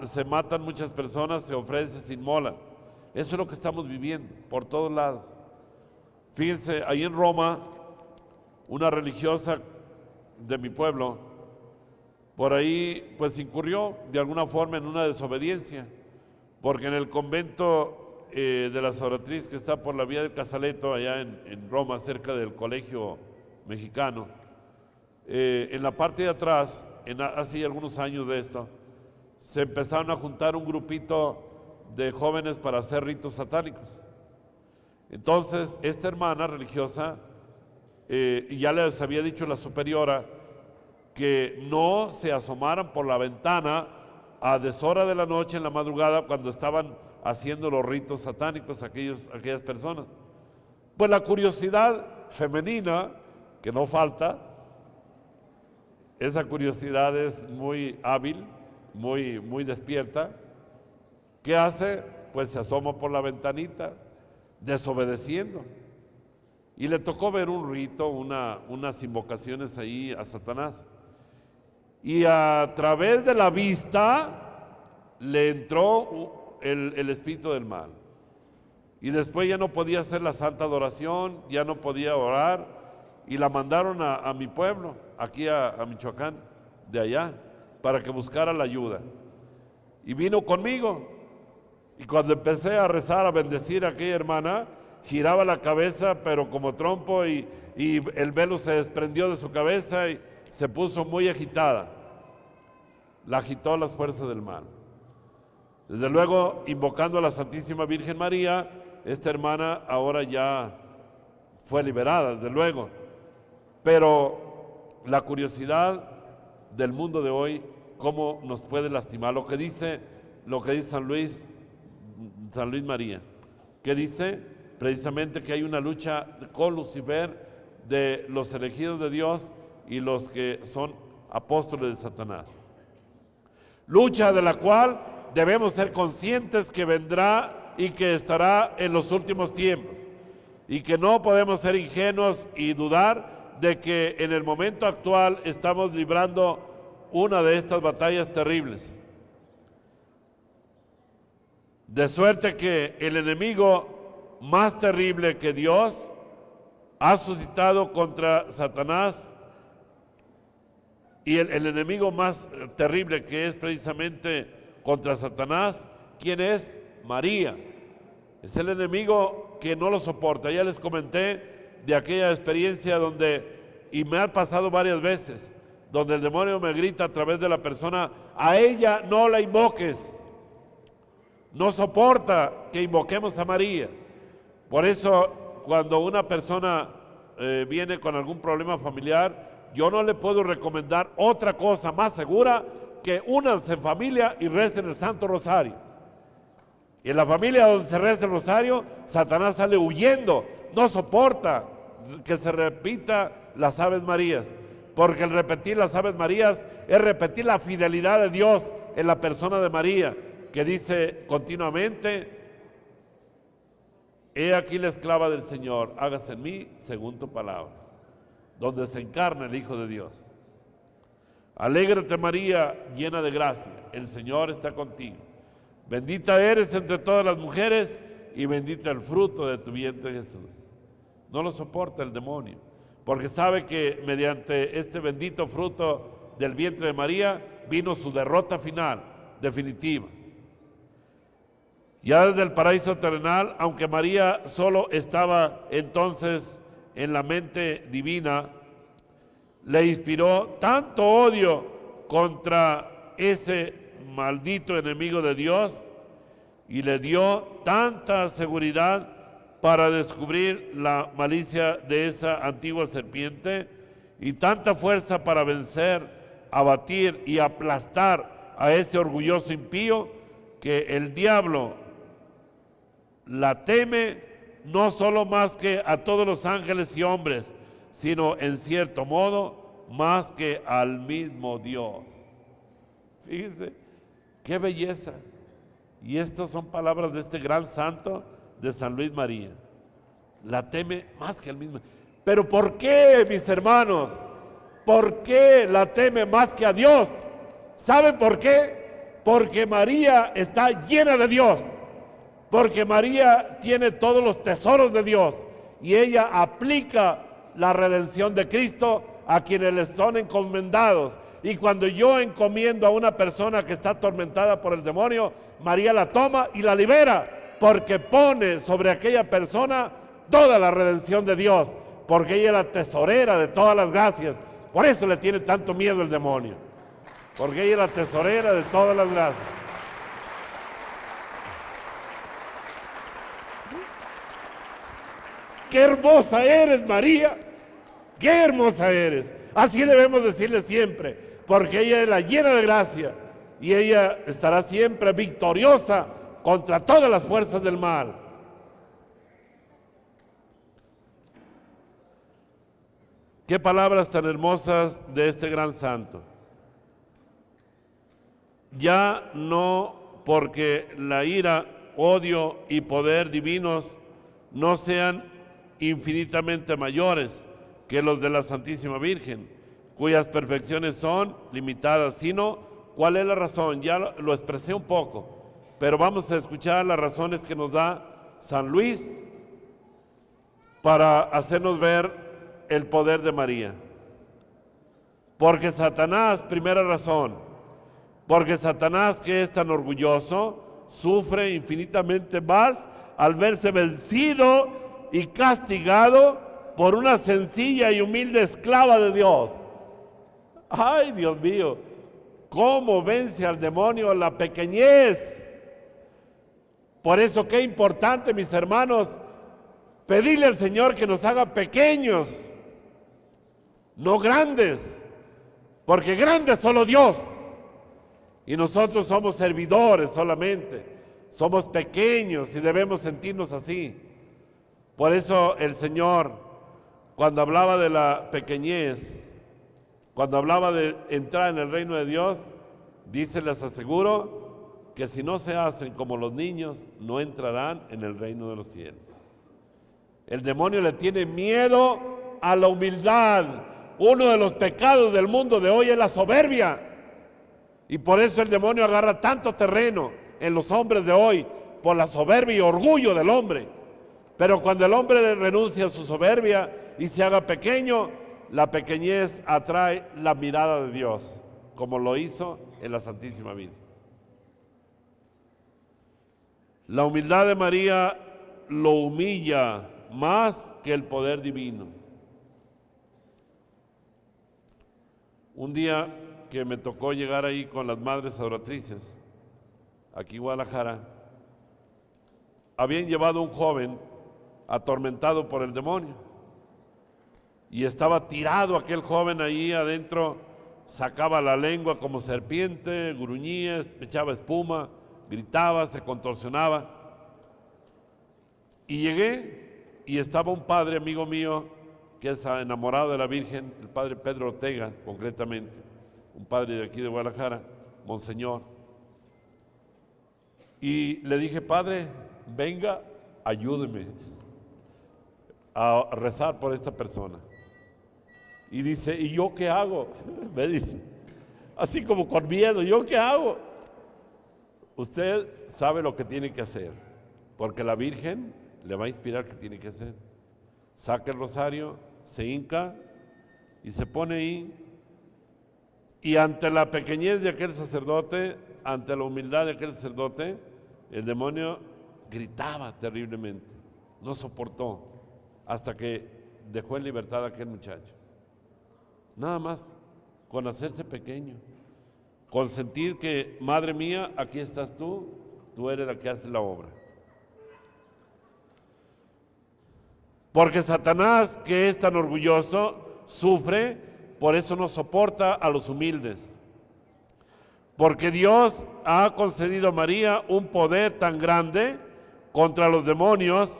Se matan muchas personas, se ofrecen, se inmolan. Eso es lo que estamos viviendo por todos lados. Fíjense, ahí en Roma, una religiosa de mi pueblo, por ahí pues incurrió de alguna forma en una desobediencia, porque en el convento de las Oratrices que está por la vía del Casaleto, allá en Roma, cerca del Colegio Mexicano, en la parte de atrás, hace algunos años de esto, se empezaron a juntar un grupito de jóvenes para hacer ritos satánicos. Entonces, esta hermana religiosa, y ya les había dicho la superiora, que no se asomaran por la ventana a deshora de la noche, en la madrugada, cuando estaban haciendo los ritos satánicos aquellas personas. Pues la curiosidad femenina, que no falta, esa curiosidad es muy hábil, muy despierta. ¿Qué hace? Pues se asoma por la ventanita, desobedeciendo. Y le tocó ver un rito, unas invocaciones ahí a Satanás. Y a través de la vista le entró el espíritu del mal. Y después ya no podía hacer la santa adoración, ya no podía orar, y la mandaron a mi pueblo, aquí a Michoacán, de allá, para que buscara la ayuda. Y vino conmigo. Y cuando empecé a rezar, a bendecir a aquella hermana, giraba la cabeza, pero como trompo, y el velo se desprendió de su cabeza y se puso muy agitada. La agitó las fuerzas del mal. Desde luego, invocando a la Santísima Virgen María, esta hermana ahora ya fue liberada, desde luego. Pero la curiosidad del mundo de hoy, cómo nos puede lastimar. Lo que dice San Luis María, que dice precisamente que hay una lucha con Lucifer de los elegidos de Dios y los que son apóstoles de Satanás. Lucha de la cual debemos ser conscientes que vendrá y que estará en los últimos tiempos, y que no podemos ser ingenuos y dudar de que en el momento actual estamos librando una de estas batallas terribles. De suerte que el enemigo más terrible que Dios ha suscitado contra Satanás, y el enemigo más terrible que es precisamente contra Satanás, ¿quién es? María. Es el enemigo que no lo soporta. Ya les comenté de aquella experiencia donde, y me ha pasado varias veces, donde el demonio me grita a través de la persona: a ella no la invoques. No soporta que invoquemos a María. Por eso, cuando una persona viene con algún problema familiar, yo no le puedo recomendar otra cosa más segura que únanse en familia y recen el Santo Rosario. Y en la familia donde se reza el Rosario, Satanás sale huyendo. No soporta que se repita las Aves Marías, porque el repetir las Aves Marías es repetir la fidelidad de Dios en la persona de María, que dice continuamente: he aquí la esclava del Señor, hágase en mí según tu palabra, donde se encarna el Hijo de Dios. Alégrate María, llena de gracia, el Señor está contigo. Bendita eres entre todas las mujeres y bendito el fruto de tu vientre Jesús. No lo soporta el demonio, porque sabe que mediante este bendito fruto del vientre de María vino su derrota final, definitiva. Ya desde el paraíso terrenal, aunque María solo estaba entonces en la mente divina, le inspiró tanto odio contra ese maldito enemigo de Dios y le dio tanta seguridad para descubrir la malicia de esa antigua serpiente y tanta fuerza para vencer, abatir y aplastar a ese orgulloso impío, que el diablo la teme no solo más que a todos los ángeles y hombres, sino en cierto modo más que al mismo Dios. Fíjense, qué belleza. Y estas son palabras de este gran santo de San Luis María. La teme más que al mismo. Pero ¿por qué, mis hermanos? ¿Por qué la teme más que a Dios? ¿Saben por qué? Porque María está llena de Dios. Porque María tiene todos los tesoros de Dios y ella aplica la redención de Cristo a quienes les son encomendados. Y cuando yo encomiendo a una persona que está atormentada por el demonio, María la toma y la libera, porque pone sobre aquella persona toda la redención de Dios, porque ella es la tesorera de todas las gracias. Por eso le tiene tanto miedo el demonio, porque ella es la tesorera de todas las gracias. ¡Qué hermosa eres, María! ¡Qué hermosa eres! Así debemos decirle siempre, porque ella es la llena de gracia y ella estará siempre victoriosa contra todas las fuerzas del mal. Qué palabras tan hermosas de este gran santo. Ya no porque la ira, odio y poder divinos no sean infinitamente mayores que los de la Santísima Virgen, cuyas perfecciones son limitadas, sino, ¿cuál es la razón? Ya lo expresé un poco, pero vamos a escuchar las razones que nos da San Luis para hacernos ver el poder de María. Porque Satanás, primera razón, porque Satanás, que es tan orgulloso, sufre infinitamente más al verse vencido y castigado por una sencilla y humilde esclava de Dios. ¡Ay, Dios mío! ¿Cómo vence al demonio la pequeñez? Por eso, qué importante, mis hermanos, pedirle al Señor que nos haga pequeños, no grandes, porque grande es solo Dios y nosotros somos servidores solamente, somos pequeños y debemos sentirnos así. Por eso el Señor, cuando hablaba de la pequeñez, cuando hablaba de entrar en el reino de Dios, dice, les aseguro que si no se hacen como los niños, no entrarán en el reino de los cielos. El demonio le tiene miedo a la humildad. Uno de los pecados del mundo de hoy es la soberbia. Y por eso el demonio agarra tanto terreno en los hombres de hoy, por la soberbia y orgullo del hombre. Pero cuando el hombre renuncia a su soberbia y se haga pequeño, la pequeñez atrae la mirada de Dios, como lo hizo en la Santísima Virgen. La humildad de María lo humilla más que el poder divino. Un día que me tocó llegar ahí con las madres adoratrices, aquí en Guadalajara, habían llevado un joven atormentado por el demonio y estaba tirado aquel joven ahí adentro, sacaba la lengua como serpiente, gruñía, echaba espuma, gritaba, se contorsionaba. Y llegué y estaba un padre amigo mío que es enamorado de la Virgen, el padre Pedro Ortega concretamente, un padre de aquí de Guadalajara, monseñor. Y le dije, padre, venga, ayúdeme a rezar por esta persona. Y dice, ¿y yo qué hago? Me dice, así como con miedo, ¿yo qué hago? Usted sabe lo que tiene que hacer, porque la Virgen le va a inspirar qué tiene que hacer. Saca el rosario, se hinca y se pone ahí. Y ante la pequeñez de aquel sacerdote, ante la humildad de aquel sacerdote, el demonio gritaba terriblemente, no soportó, hasta que dejó en libertad a aquel muchacho. Nada más, con hacerse pequeño, con sentir que, madre mía, aquí estás tú eres la que hace la obra. Porque Satanás, que es tan orgulloso, sufre, por eso no soporta a los humildes. Porque Dios ha concedido a María un poder tan grande contra los demonios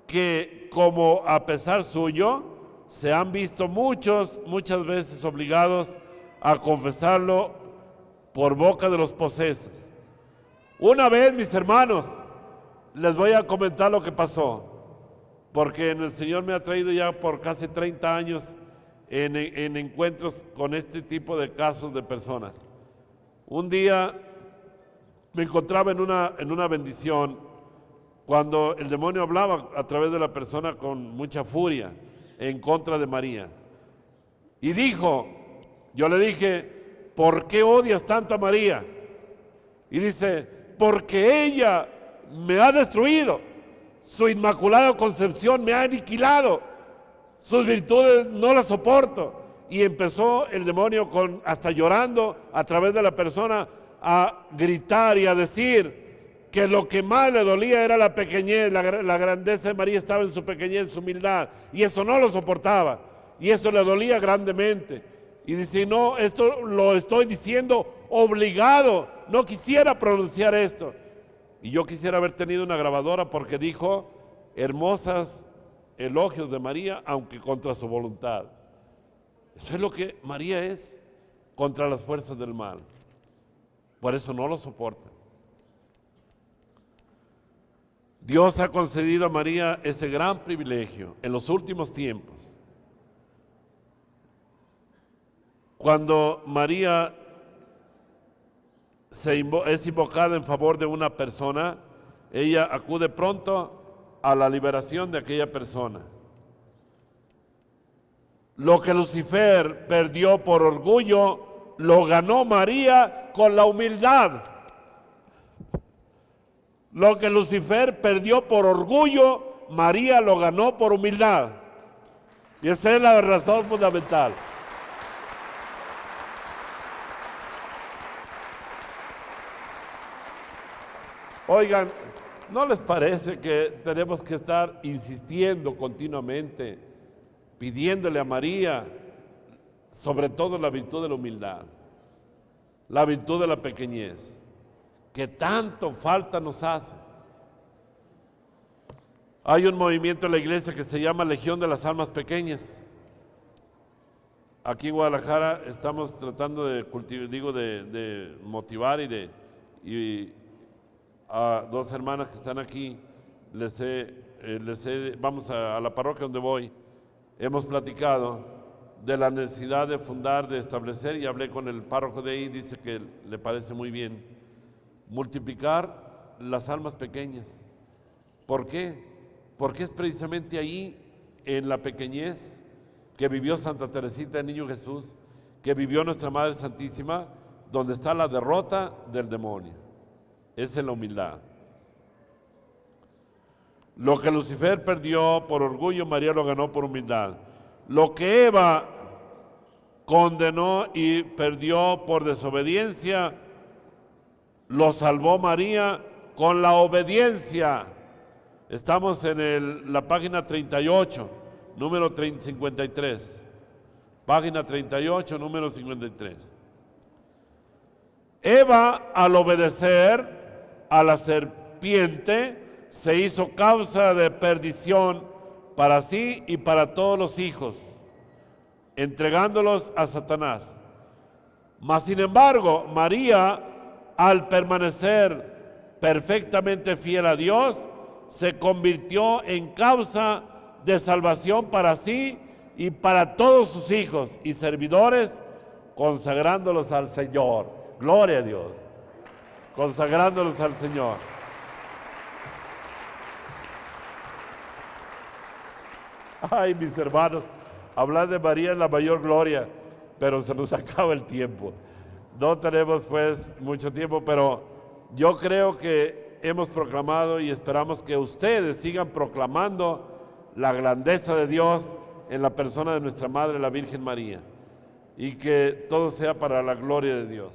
que, como a pesar suyo, se han visto muchas veces obligados a confesarlo por boca de los posesos. Una vez, mis hermanos, les voy a comentar lo que pasó, porque el Señor me ha traído ya por casi 30 años en encuentros con este tipo de casos de personas. Un día me encontraba en una bendición cuando el demonio hablaba a través de la persona con mucha furia en contra de María. Y dijo, yo le dije, ¿por qué odias tanto a María? Y dice, porque ella me ha destruido, su inmaculada concepción me ha aniquilado, sus virtudes no las soporto. Y empezó el demonio hasta llorando a través de la persona a gritar y a decir que lo que más le dolía era la pequeñez, la grandeza de María estaba en su pequeñez, en su humildad, y eso no lo soportaba, y eso le dolía grandemente. Y dice, no, esto lo estoy diciendo obligado, no quisiera pronunciar esto. Y yo quisiera haber tenido una grabadora porque dijo hermosas elogios de María, aunque contra su voluntad. Eso es lo que María es contra las fuerzas del mal. Por eso no lo soporta. Dios ha concedido a María ese gran privilegio en los últimos tiempos. Cuando María es invocada en favor de una persona, ella acude pronto a la liberación de aquella persona. Lo que Lucifer perdió por orgullo, lo ganó María con la humildad. Lo que Lucifer perdió por orgullo, María lo ganó por humildad. Y esa es la razón fundamental. Oigan, ¿no les parece que tenemos que estar insistiendo continuamente, pidiéndole a María, sobre todo la virtud de la humildad, la virtud de la pequeñez, que tanto falta nos hace? Hay un movimiento en la iglesia que se llama Legión de las Almas Pequeñas. aquí en Guadalajara estamos tratando de de motivar y a dos hermanas que están aquí, vamos a la parroquia donde voy, hemos platicado de la necesidad de fundar, de establecer, y hablé con el párroco de ahí, dice que le parece muy bien, multiplicar las almas pequeñas. ¿Por qué? Porque es precisamente ahí, en la pequeñez, que vivió Santa Teresita de Niño Jesús, que vivió nuestra Madre Santísima, donde está la derrota del demonio. Es en la humildad. Lo que Lucifer perdió por orgullo, María lo ganó por humildad. Lo que Eva condenó y perdió por desobediencia, lo salvó María con la obediencia. Estamos en la página 38, número 53. Página 38, número 53. Eva, al obedecer a la serpiente, se hizo causa de perdición para sí y para todos los hijos, entregándolos a Satanás. Mas, sin embargo, María, al permanecer perfectamente fiel a Dios, se convirtió en causa de salvación para sí y para todos sus hijos y servidores, consagrándolos al Señor. Gloria a Dios. Consagrándolos al Señor. Ay, mis hermanos, hablar de María es la mayor gloria, pero se nos acaba el tiempo. No tenemos pues mucho tiempo, pero yo creo que hemos proclamado y esperamos que ustedes sigan proclamando la grandeza de Dios en la persona de nuestra Madre, la Virgen María, y que todo sea para la gloria de Dios.